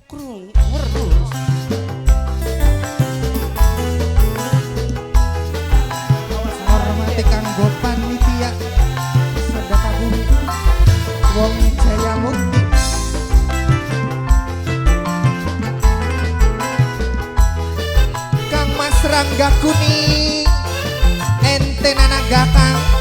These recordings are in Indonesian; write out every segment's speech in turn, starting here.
krung werus. Hormati kanggo panitia sedekah bumi wong Jaya Mukti. Kang Mas Rangga Kuning ente nanaga kang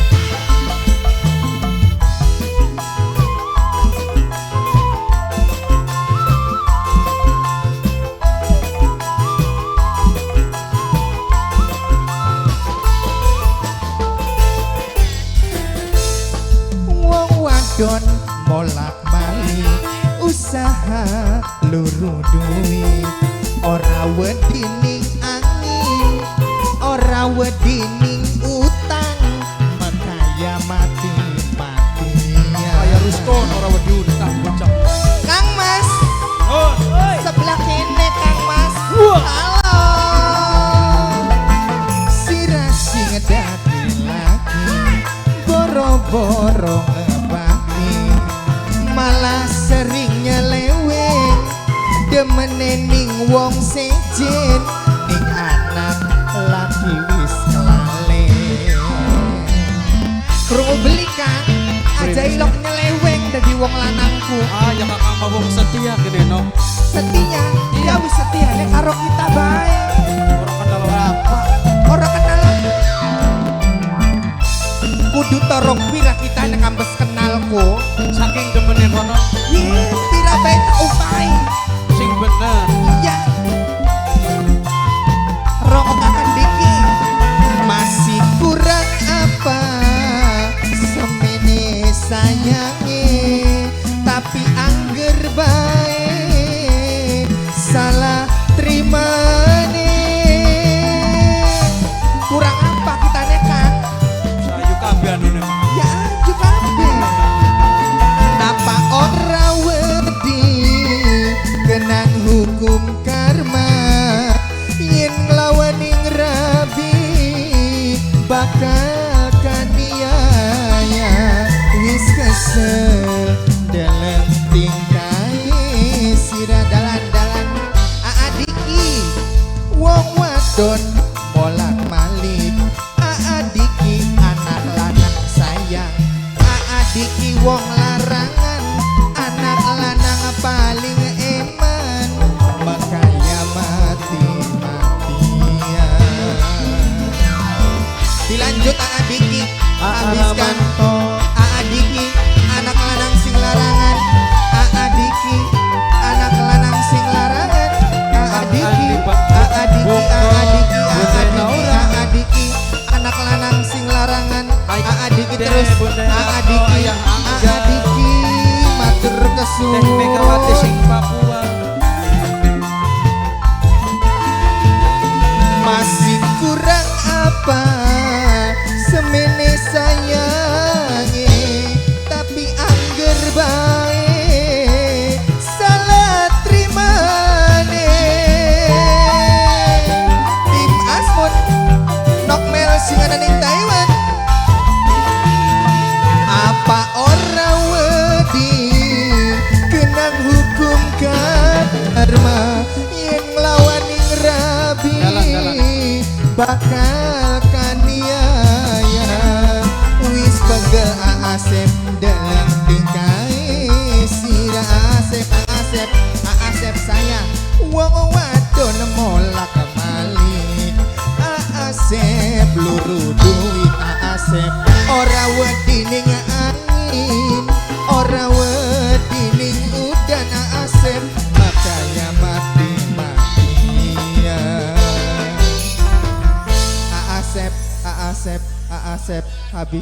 don molak balik usaha luru duit ora wedining angin ora wedining utang makaya mati-matian Kaya Ruskon ora wedi utang bocah. Kang Mas sebelah kene Kang Mas Wah. halo sirasi ngedaki lagi boro-boro malah sering nyeleweng demenening wong sejen ning anak laki wis kelale krungu beli Kang aja ilok nyeleweng dadi wong lanangku Ya kakang mah wong setia gede no. setia ya wis setia nek karo kita bae Ora kenal apa. ora kenal kudu torong pira kita nek ambes kenalku Saking demene kono pira bae tak upai sing bener. iya rokok akan diki masih kurang apa semene sayange tapi angger bae salah terimane kurang apa kita nekat Sayu kabeh anune mah. ya juga napa ora wedi kenang hukum karma yen nglawaning rabi bakal kaniaya wis kesel dalam tingkai sira dalan-dalan aadiki wong wadon bolak malik aadiki anak lanang sayang aadiki wong larangan anak lanang paling eman makanya mati-matian dilanjut aadiki habiskan aadiki anak lanang sing larangan aadiki anak lanang sing larangan aadiki aadiki anak lanang sing larangan aadiki terus aadiki matur Teh Megawati kesuwun sing Papua. masih kurang apa semene sayange tapi angger bae salah terimane tim Asmon Nokmel sing ana ning Taiwan apa ora wedi kenang hukum karma yen nglawaning rabi bakal kaniaya wis pegel Asep dalam tingkai sira Asep saya wong wadon molak balik Asep luru duit Asep ora wedining angin ora wedining udan Asep makanya mati-matian Asep habis